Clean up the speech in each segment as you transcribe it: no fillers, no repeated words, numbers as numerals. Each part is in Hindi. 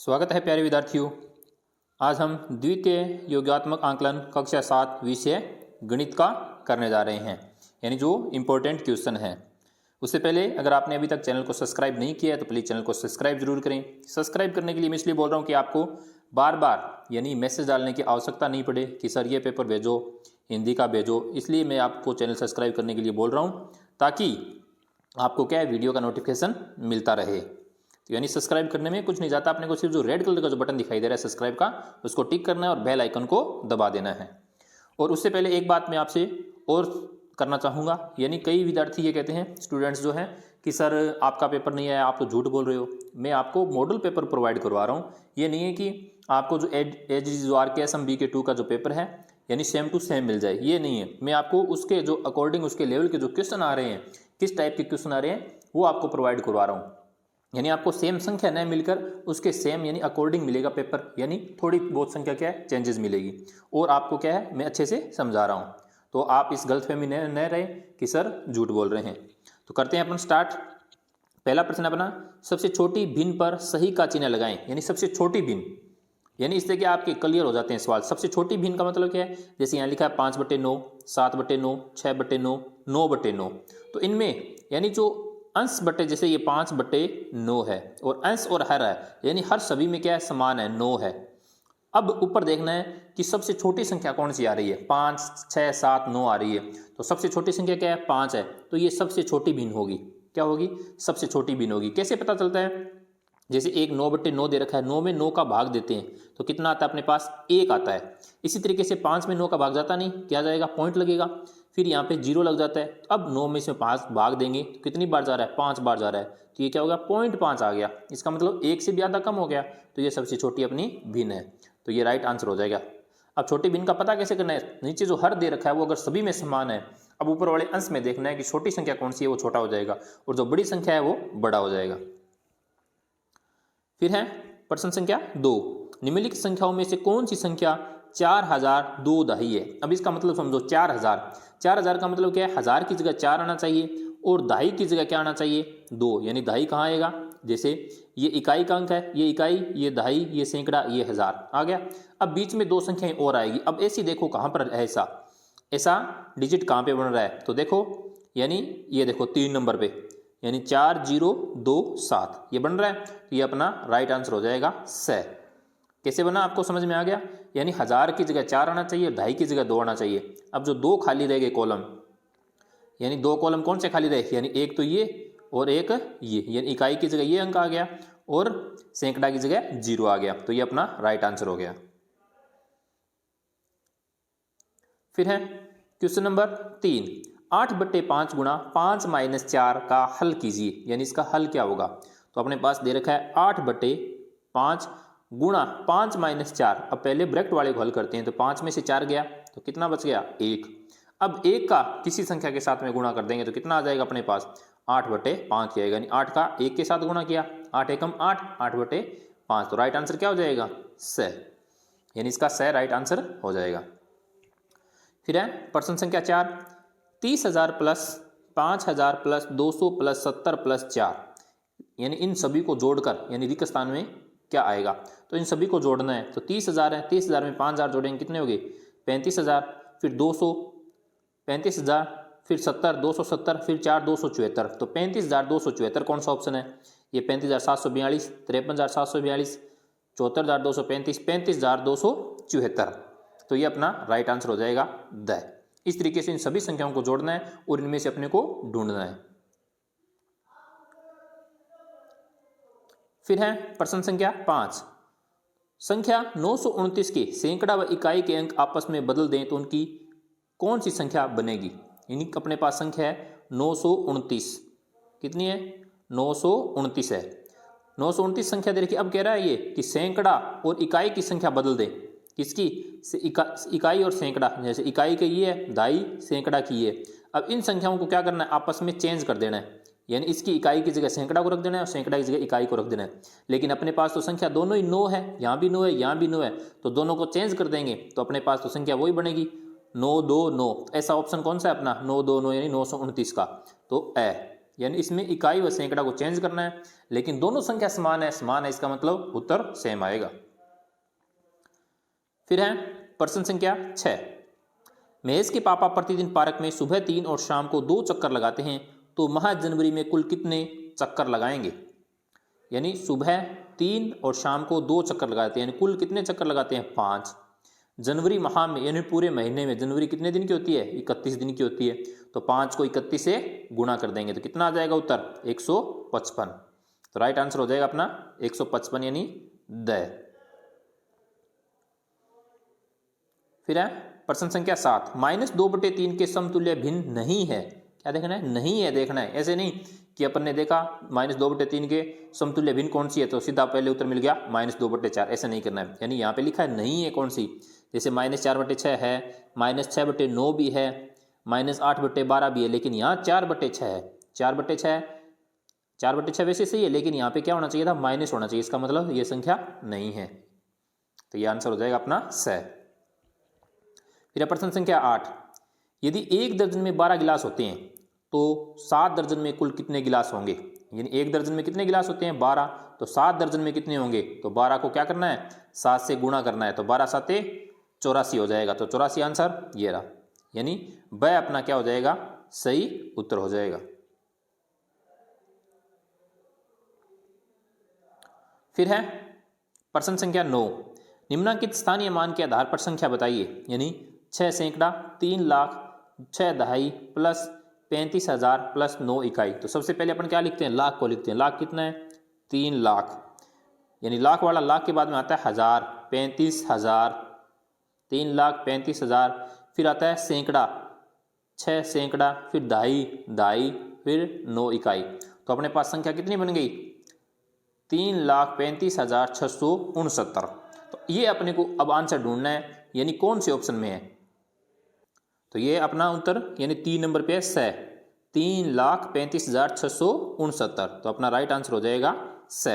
स्वागत है प्यारे विद्यार्थियों। आज हम द्वितीय योगात्मक आंकलन कक्षा 7 विषय गणित का करने जा रहे हैं, यानी जो इम्पोर्टेंट क्वेश्चन है। उससे पहले अगर आपने अभी तक चैनल को सब्सक्राइब नहीं किया है तो प्लीज़ चैनल को सब्सक्राइब जरूर करें। सब्सक्राइब करने के लिए मैं इसलिए बोल रहा हूँ कि आपको बार बार यानी मैसेज डालने की आवश्यकता नहीं पड़े कि सर ये पेपर भेजो, हिंदी का भेजो। इसलिए मैं आपको चैनल सब्सक्राइब करने के लिए बोल रहा हूँ ताकि आपको क्या है, वीडियो का नोटिफिकेशन मिलता रहे। तो यानी सब्सक्राइब करने में कुछ नहीं जाता, अपने को सिर्फ जो रेड कलर का जो बटन दिखाई दे रहा है सब्सक्राइब का, उसको टिक करना है और बेल आइकन को दबा देना है। और उससे पहले एक बात मैं आपसे और करना चाहूँगा, यानी कई विद्यार्थी ये कहते हैं, स्टूडेंट्स जो हैं, कि सर आपका पेपर नहीं आया, आप तो झूठ बोल रहे हो। मैं आपको मॉडल पेपर प्रोवाइड करवा रहा हूँ। ये नहीं है कि आपको जो AGRKSM BK2 का जो पेपर है यानी सेम टू सेम मिल जाए, ये नहीं है। मैं आपको उसके जो अकॉर्डिंग उसके लेवल के जो क्वेश्चन आ रहे हैं, किस टाइप के क्वेश्चन आ रहे हैं, वो आपको प्रोवाइड करवा रहा हूँ। यानी आपको सेम संख्या न मिलकर उसके सेम यानी अकॉर्डिंग मिलेगा पेपर, यानी थोड़ी बहुत संख्या क्या है, चेंजेस मिलेगी। और आपको क्या है, मैं अच्छे से समझा रहा हूँ, तो आप इस गलतफहमी में न रहे कि सर झूठ बोल रहे हैं। तो करते हैं अपन स्टार्ट। पहला प्रश्न अपना, सबसे छोटी भिन्न पर सही का चिन्ह लगाएं। यानी सबसे छोटी भिन्न, यानी इससे क्या आपके क्लियर हो जाते हैं सवाल। सबसे छोटी भिन्न का मतलब क्या है, जैसे यहाँ लिखा है 5/9, 7/9, 6/9, 9/9। तो इनमें यानी जो अंश बटे, जैसे ये 5/9 है और अंश और हर है, यानी हर सभी में क्या है, समान है, 9 है। अब ऊपर देखना है कि सबसे छोटी संख्या कौन सी आ रही है, 5, 6, 7, 9 आ रही है। तो सबसे छोटी संख्या क्या है, 5 है। तो ये सबसे छोटी भिन्न होगी। क्या होगी, सबसे छोटी भिन्न होगी। कैसे पता चलता है, जैसे एक 9/9 दे रखा है, 9 में 9 का भाग देते हैं तो कितना आता है अपने पास, 1 आता है। इसी तरीके से 5 में 9 का भाग जाता नहीं, क्या जाएगा, पॉइंट लगेगा, फिर यहाँ पे 0 लग जाता है। तो अब 9 में से 5 भाग देंगे तो कितनी बार जा रहा है, 5 बार जा रहा है। तो ये क्या हो गया, 0.5 आ गया। इसका मतलब 1 से भी ज़्यादा कम हो गया। तो ये सबसे छोटी अपनी भिन्न है, तो ये राइट आंसर हो जाएगा। अब छोटी भिन्न का पता कैसे करना है, नीचे जो हर दे रखा है वो अगर सभी में समान है, अब ऊपर वाले अंश में देखना है कि छोटी संख्या कौन सी है, वो छोटा हो जाएगा और जो बड़ी संख्या है वो बड़ा हो जाएगा। फिर है प्रश्न संख्या 2, निम्नलिखित संख्याओं में से कौन सी संख्या 4002 दहाई है। अब इसका मतलब समझो, 4000 का मतलब क्या है, 1000 की जगह 4 आना चाहिए और दहाई की जगह क्या आना चाहिए, 2। यानी दहाई कहाँ आएगा, जैसे ये इकाई का अंक है, ये इकाई, ये दहाई, ये सैकड़ा, ये 1000 आ गया। अब बीच में 2 संख्याएं और आएगी। अब ऐसी देखो कहाँ पर ऐसा डिजिट कहाँ पे बन रहा है, तो देखो, यानी ये देखो 3 नंबर पे, यानी 4027 ये बन रहा है। तो ये अपना राइट आंसर हो जाएगा 100। कैसे बना, आपको समझ में आ गया। यानी 1000 की जगह 4 आना चाहिए, दहाई की जगह 2 आना चाहिए। अब जो 2 खाली रह गए कॉलम, यानी 2 कॉलम कौन से खाली रहे, यानी एक तो ये और एक ये, यानी इकाई की जगह ये अंक आ गया और सैकड़ा की जगह 0 आ गया। तो ये अपना राइट आंसर हो गया। फिर है क्वेश्चन नंबर 3, 8/5 गुणा 5 - 4 का हल कीजिए। यानी इसका हल क्या होगा, तो अपने पास दे रखा है 8/5 गुणा 5 - 4। अब पहले ब्रैकेट वाले को हल करते हैं, तो 5 में से 4 गया तो कितना बच गया, 1। अब 1 का किसी संख्या के साथ में गुणा कर देंगे तो कितना आ जाएगा अपने पास, 8/5 आएगा। यानी 8 का 1 के साथ गुणा किया, 8 एकम 8, 8/5। तो राइट आंसर क्या हो जाएगा, 100। यानी इसका 100 राइट आंसर हो जाएगा। फिर है प्रश्न संख्या 4, 30,000 प्लस 5,000 प्लस 200 प्लस 70 प्लस 4, यानी इन सभी को जोड़कर यानी रिक्त स्थान में क्या आएगा। तो इन सभी को जोड़ना है, तो 30,000 है, 30,000 में 5,000 जोड़ेंगे कितने हो गए, 35,000, फिर 200 35,000, फिर 70 270, फिर 4 274। तो 35,274 कौन सा ऑप्शन है, ये 35,742, 53,742, 74,235, 35,274। तो ये अपना राइट आंसर हो जाएगा 10। इस तरीके से इन सभी संख्याओं को जोड़ना है और इनमें से अपने को ढूंढना है। फिर है प्रश्न संख्या 5, संख्या 929 के सैकड़ा व इकाई के अंक आपस में बदल दें तो उनकी कौन सी संख्या बनेगी। यानी अपने पास संख्या है 929, कितनी है, 929 है। 929 संख्या दे रखी। अब कह रहा है ये कि सैकड़ा और इकाई की संख्या बदल दें, किसकी, इकाई और सैकड़ा। जैसे इकाई के ये है, दहाई, सैकड़ा की ये। अब इन संख्याओं को क्या करना है, आपस में चेंज कर देना है। यानी इसकी इकाई की जगह सैकड़ा को रख देना है और सैकड़ा की जगह इकाई को रख देना है। लेकिन अपने पास तो संख्या दोनों ही 9 है, यहाँ भी 9 है, यहाँ भी 9 है, तो दोनों को चेंज कर देंगे तो अपने पास तो संख्या वही बनेगी, 929। ऐसा ऑप्शन कौन सा है अपना, 929 यानी 929 का, तो ए। यानी इसमें इकाई व सैकड़ा को चेंज करना है, लेकिन दोनों संख्या समान है इसका मतलब उत्तर सेम आएगा। फिर है प्रश्न संख्या 6। महेश के पापा प्रतिदिन पार्क में सुबह 3 और शाम को 2 चक्कर लगाते हैं, तो माह जनवरी में कुल कितने चक्कर लगाएंगे? यानी सुबह 3 और शाम को 2 चक्कर लगाते हैं, यानी कुल कितने चक्कर लगाते हैं? 5। जनवरी माह में यानी पूरे महीने में जनवरी कितने दिन की होती है? 31 दिन की होती है, तो 5 को 31 से गुणा कर देंगे तो कितना आ जाएगा उत्तर? 155। तो राइट आंसर हो जाएगा अपना 155 यानी द। फिर है प्रश्न संख्या 7। -2/3 के समतुल्य भिन्न नहीं है। क्या देखना है? नहीं है देखना है, ऐसे नहीं कि अपन ने देखा -2/3 के समतुल्य भिन्न कौन सी है तो सीधा पहले उत्तर मिल गया -2/4, ऐसा नहीं करना है। यानी यहाँ पे लिखा है नहीं है कौन सी, जैसे -4/6 है, -6/9 भी है, -8/12 भी है, लेकिन यहाँ 4/6 है। 4/6 वैसे सही है, लेकिन यहाँ पे क्या होना चाहिए था? माइनस होना चाहिए, इसका मतलब ये संख्या नहीं है, तो ये आंसर हो जाएगा अपना स। फिर प्रश्न संख्या 8। यदि 1 दर्जन में 12 गिलास होते हैं तो 7 दर्जन में कुल कितने गिलास होंगे? यानी 1 दर्जन में कितने गिलास होते हैं? 12, तो 7 दर्जन में कितने होंगे? तो 12 को क्या करना है? 7 से गुणा करना है, तो 12 7 84 हो जाएगा, तो 84 आंसर ये रहा, यानी ब अपना क्या हो जाएगा? सही उत्तर हो जाएगा। फिर है प्रश्न संख्या 9। निम्नलिखित स्थानीय मान के आधार पर संख्या बताइए। यानी 6 सैकड़ा, 3 लाख, 6 दहाई प्लस 35,000 प्लस 9 इकाई। तो सबसे पहले अपन क्या लिखते हैं? लाख को लिखते हैं। लाख कितना है? 3 लाख, यानी लाख वाला लाख के बाद में आता है हजार, 35,000, 3 लाख 35,000। फिर आता है सैकड़ा, 6 सैकड़ा, फिर दहाई, फिर 9 इकाई। तो अपने पास संख्या कितनी बन गई? 3,35,669। तो ये अपने को अब आंसर ढूंढना है, यानी कौन से ऑप्शन में है? तो ये अपना उत्तर यानी 3 नंबर पे है स, 3,35,669। तो अपना राइट आंसर हो जाएगा स।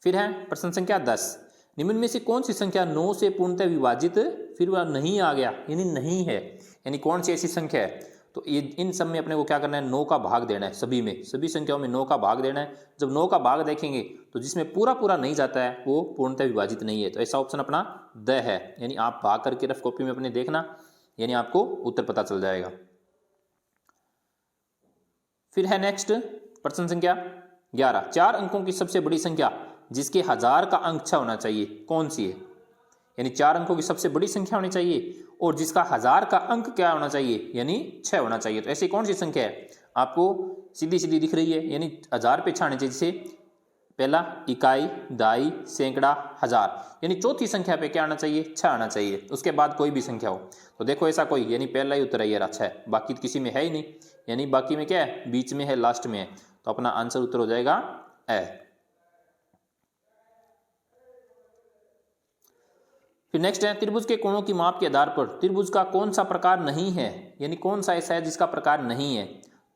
फिर है प्रश्न संख्या 10। निम्न में से कौन सी संख्या 9 से पूर्णतः विभाजित फिर वह नहीं आ गया, यानी नहीं है, यानी कौन सी ऐसी संख्या है? तो ये इन सब में अपने को क्या करना है? 9 का भाग देना है, सभी में, सभी संख्याओं में 9 का भाग देना है। जब 9 का भाग देखेंगे तो जिसमें पूरा पूरा नहीं जाता है वो पूर्णतः विभाजित नहीं है, तो ऐसा ऑप्शन अपना द है। यानी आप भाग करके रफ कॉपी में अपने देखना, यानी आपको उत्तर पता चल जाएगा। फिर है नेक्स्ट प्रश्न संख्या 11। 4 अंकों की सबसे बड़ी संख्या जिसके 1000 का अंक 6 होना चाहिए कौन सी है? यानी 4 अंकों की सबसे बड़ी संख्या होनी चाहिए और जिसका 1000 का अंक क्या होना चाहिए? यानी 6 होना चाहिए। तो ऐसी कौन सी संख्या है? आपको सीधी सीधी दिख रही है, यानी 1000 पे छाने चाहिए। जैसे पहला इकाई, दहाई, सैकड़ा, हजार, यानी चौथी संख्या पे क्या आना चाहिए? 6 आना चाहिए, उसके बाद कोई भी संख्या हो। तो देखो ऐसा कोई, यानी पहला ही उत्तर है ये 6, बाकी किसी में है ही नहीं, यानी बाकी में क्या है? बीच में है, लास्ट में है, तो अपना आंसर उत्तर हो जाएगा ए। फिर नेक्स्ट है त्रिभुज के कोणों की माप के आधार पर त्रिभुज का कौन सा प्रकार नहीं है, यानी कौन सा ऐसा है जिसका प्रकार नहीं है?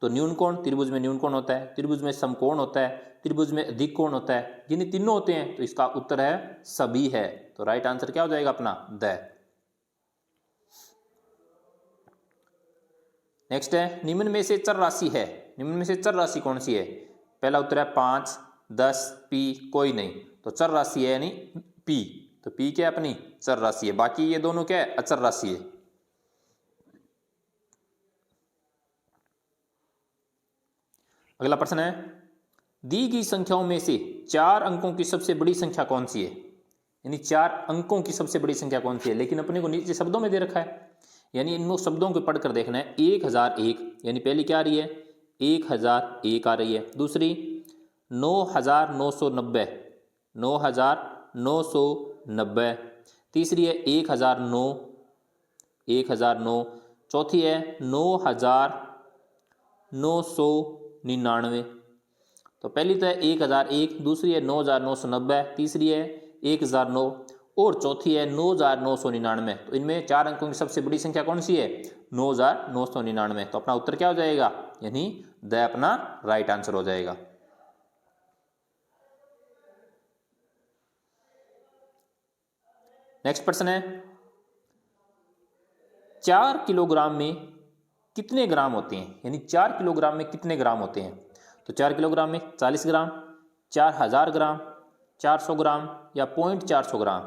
तो न्यून कोण, त्रिभुज में न्यून कोण होता है, त्रिभुज में समकोण होता है, त्रिभुज में अधिक कोण होता है, यानी तीनों होते हैं, तो इसका उत्तर है सभी है। तो राइट आंसर क्या हो जाएगा अपना? द। नेक्स्ट है निम्न में से चर राशि है, निम्न में से चर राशि कौन सी है? पहला उत्तर है 5, 10, पी कोई नहीं, तो चर राशि है यानी पी, तो पी क्या अपनी चर राशि है, बाकी ये दोनों क्या है? अचर राशि है। अगला प्रश्न है दी गई संख्याओं में से 4 अंकों की सबसे बड़ी संख्या कौन सी है? यानी 4 अंकों की सबसे बड़ी संख्या कौन सी है, लेकिन अपने को नीचे शब्दों में दे रखा है, यानी इन शब्दों को पढ़कर देखना है। 1001, यानी पहली क्या आ रही है? 1001 आ रही है। दूसरी 9990, 9990। तीसरी है 1009, 1009। चौथी है 9999। तो पहली तो है 1001, दूसरी है 9990, तीसरी है 1009 और चौथी है 9999। तो इनमें 4 अंकों की सबसे बड़ी संख्या कौन सी है? 9999। तो अपना उत्तर क्या हो जाएगा? यानी द अपना राइट आंसर हो जाएगा। नेक्स्ट प्रश्न है 4 किलोग्राम में कितने ग्राम होते हैं, यानी 4 किलोग्राम में कितने ग्राम होते हैं। तो 4 किलोग्राम में 40 ग्राम, 4000 ग्राम, 400 ग्राम या 0.400 ग्राम।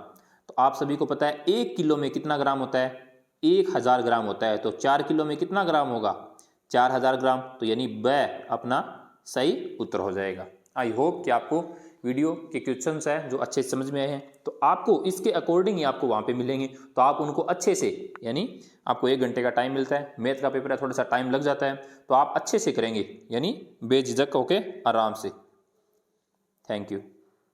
तो आप सभी को पता है 1 किलो में कितना ग्राम होता है, 1000 ग्राम होता है। तो 4 किलो में कितना ग्राम होगा, 4000 ग्राम। तो यानी ब अपना सही उत्तर हो जाएगा। आई होप कि आपको वीडियो के क्वेश्चंस है जो अच्छे से समझ में आए हैं। तो आपको इसके अकॉर्डिंग ही आपको वहाँ पे मिलेंगे, तो आप उनको अच्छे से, यानी आपको 1 घंटे का टाइम मिलता है, मैथ का पेपर है थोड़ा सा टाइम लग जाता है, तो आप अच्छे से करेंगे, यानी बेझिझक होके आराम से। Thank you.